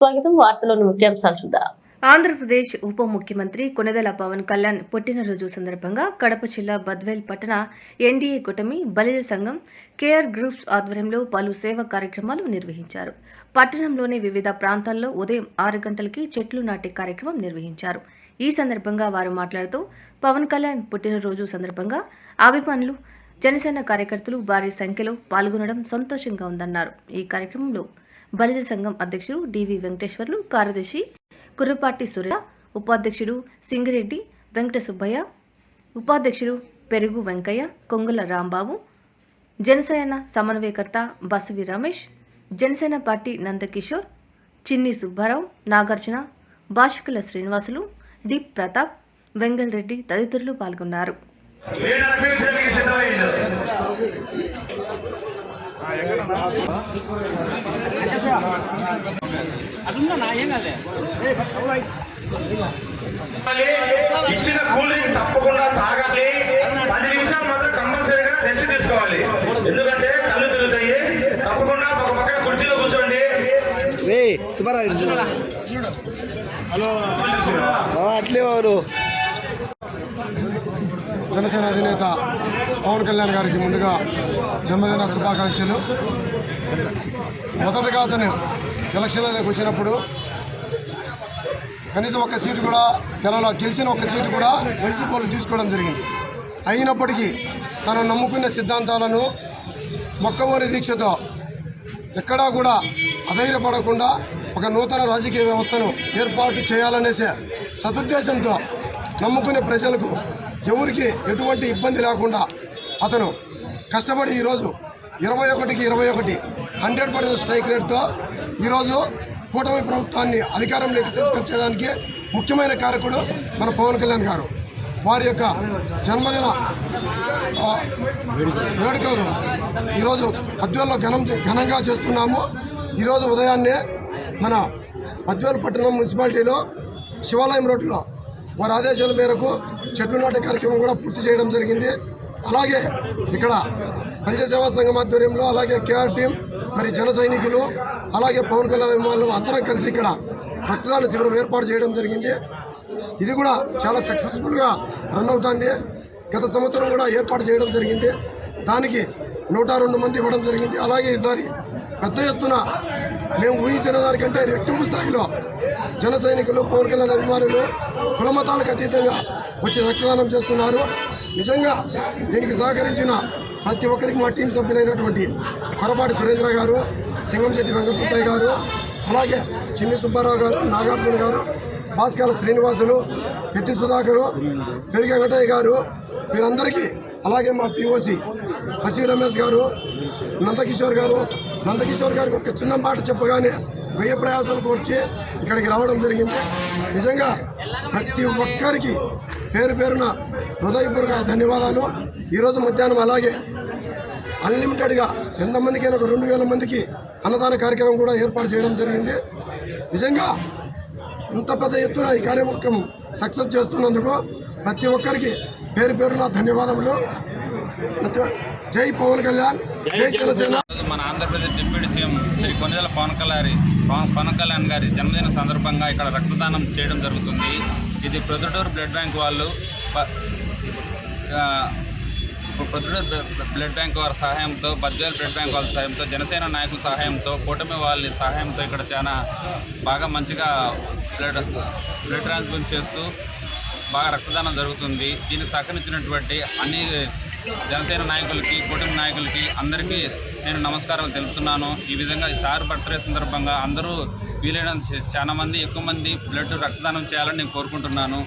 స్వాగతం వార్తలోని ముఖ్యాంశాలు చూద్దాం. ఆంధ్రప్రదేశ్ ఉప ముఖ్యమంత్రి కొణిదెల పవన్ కళ్యాణ్ పుట్టినరోజు సందర్భంగా కడప జిల్లా బద్వేల్ పట్టణ ఎన్డీఏ కూటమి బలిజ సంఘం కేఆర్ గ్రూప్స్ ఆధ్వర్యంలో పలు సేవా కార్యక్రమాలు నిర్వహించారు. పట్టణంలోని వివిధ ప్రాంతాల్లో ఉదయం 6 గంటలకి చెట్లు నాటే కార్యక్రమం నిర్వహించారు. ఈ సందర్భంగా వారు మాట్లాడుతూ పవన్ కళ్యాణ్ పుట్టినరోజు సందర్భంగా అభిమానులు జనసేన కార్యకర్తలు భారీ సంఖ్యలో పాల్గొనడం సంతోషంగా ఉందన్నారు. ఈ కార్యక్రమంలో బలిజ సంఘం అధ్యక్షుడు డివి వెంకటేశ్వర్లు, కార్యదర్శి కుర్రపాటి సూర్య, ఉపాధ్యక్షుడు సింగిరెడ్డి వెంకట సుబ్బయ్య, ఉపాధ్యక్షుడు పెరుగు వెంకయ్య, కొంగుల రాంబాబు, జనసేన సమన్వయకర్త బసవి రమేష్, జనసేన పార్టీ నందకిషోర్, చిన్ని సుబ్బారావు, నాగార్జున, భాషకుల శ్రీనివాసులు, డి ప్రతాప్, వెంగల్ రెడ్డి తదితరులు పాల్గొన్నారు. ఇచ్చిన కూలింగ్ తప్పకుండా తాగాలి. 10 నిమిషాలు మాత్రం కంపల్సరీగా రెస్ట్ తీసుకోవాలి. ఎందుకంటే కళ్ళు తిరుగుతాయి. తప్పకుండా ఒక పక్కన కుర్చీలో కూర్చోండి. అట్లే వారు జనసేన అధినేత పవన్ కళ్యాణ్ గారికి ముందుగా జన్మదిన శుభాకాంక్షలు. మొదటగా అతను ఎలక్షన్లకు వచ్చినప్పుడు కనీసం ఒక్క సీటు కూడా గెలిచిన ఒక్క సీటు కూడా వైసీపీ వాళ్ళు తీసుకోవడం జరిగింది. అయినప్పటికీ తను నమ్ముకున్న సిద్ధాంతాలను మొక్కవోని దీక్షతో ఎక్కడా కూడా అధైర్యపడకుండా ఒక నూతన రాజకీయ వ్యవస్థను ఏర్పాటు చేయాలనేసే సదుద్దేశంతో నమ్ముకునే ప్రజలకు ఎవరికి ఎటువంటి ఇబ్బంది లేకుండా అతను కష్టపడి ఈరోజు 21కి 21 100% స్ట్రైక్ రేట్తో ఈరోజు కూటమి ప్రభుత్వాన్ని అధికారంలోకి తీసుకొచ్చేదానికి ముఖ్యమైన కారకుడు మన పవన్ కళ్యాణ్ గారు. వారి యొక్క జన్మదిన వేడుకలు ఈరోజు బద్వేల్లో ఘనంగా చేస్తున్నాము. ఈరోజు ఉదయాన్నే మన బద్వేల్ పట్టణం మున్సిపాలిటీలో శివాలయం రోడ్లో వారి ఆదేశాల మేరకు చెట్లు నాటే కార్యక్రమం కూడా పూర్తి చేయడం జరిగింది. అలాగే ఇక్కడ బలిజ సేవా సంఘం ఆధ్వర్యంలో అలాగే కేఆర్ టీం, మరి జన సైనికులు, అలాగే పవన్ కళ్యాణ్ అభిమానులు అందరం కలిసి ఇక్కడ రక్తదాన శిబిరం ఏర్పాటు చేయడం జరిగింది. ఇది కూడా చాలా సక్సెస్ఫుల్గా రన్ అవుతుంది. గత సంవత్సరం కూడా ఏర్పాటు చేయడం జరిగింది. దానికి 102 మంది ఇవ్వడం జరిగింది. అలాగే ఈసారి పెద్ద ఎత్తున మేము ఊహించిన దానికంటే రెట్టింపు స్థాయిలో జన సైనికులు, పవన్ కళ్యాణ్ అభిమానులు కులమతాలకు అతీతంగా వచ్చి రక్తదానం చేస్తున్నారు. నిజంగా దీనికి సహకరించిన ప్రతి ఒక్కరికి మా టీం సభ్యులైనటువంటి కొరపాటి సురేంద్ర గారు, సింగంశెట్టి వెంకట సుబ్బయ్య గారు, అలాగే చిన్ని సుబ్బారావు గారు, నాగార్జున గారు, భాస్కర శ్రీనివాసులు, పెద్ది సుధాకరు, పెరుగు వెంకటయ్య గారు, వీరందరికీ, అలాగే మా పిఓసి బసవి రమేష్ గారు, నందకిషోర్ గారికి ఒక చిన్న మాట చెప్పగానే 1000 ప్రయాసాలకు వచ్చి ఇక్కడికి రావడం జరిగింది. నిజంగా ప్రతి ఒక్కరికి పేరు పేరున హృదయపూర్వక ధన్యవాదాలు. ఈరోజు మధ్యాహ్నం అలాగే అన్లిమిటెడ్గా ఎంతమందికైనా ఒక 2000 మందికి అన్నదాన కార్యక్రమం కూడా ఏర్పాటు చేయడం జరిగింది. నిజంగా ఇంత పెద్ద ఎత్తున ఈ కార్యక్రమం సక్సెస్ చేస్తున్నందుకు ప్రతి ఒక్కరికి పేరు పేరున ధన్యవాదములు. జై పవన్ కళ్యాణ్, జై జనసేన. మన ఆంధ్రప్రదేశ్ డిప్యూటీ సీఎం శ్రీ కొణిదెల పవన్ కళ్యాణ్ గారి జన్మదిన సందర్భంగా ఇక్కడ రక్తదానం చేయడం జరుగుతుంది. ఇది ప్రొద్దుటూరు బ్లడ్ బ్యాంక్ వాళ్ళు బ్లడ్ బ్యాంక్ వారి సహాయంతో, బద్వేల్ బ్లడ్ బ్యాంక్ వాళ్ళ సహాయంతో, జనసేన నాయకుల సహాయంతో, కూటమి వాళ్ళ సహాయంతో ఇక్కడ చాలా బాగా మంచిగా బ్లడ్ ట్రాన్స్ఫ్యూజన్ చేస్తూ బాగా రక్తదానం జరుగుతుంది. దీనికి సహకరించినటువంటి అన్ని జనసేన నాయకులకి, కూటమి నాయకులకి అందరికీ నేను నమస్కారాలు తెలుపుతున్నాను. ఈ విధంగా సార్ బర్త్డే సందర్భంగా అందరూ వీలైనంత చాలా మంది, ఎక్కువ మంది బ్లడ్ రక్తదానం చేయాలని నేను కోరుకుంటున్నాను.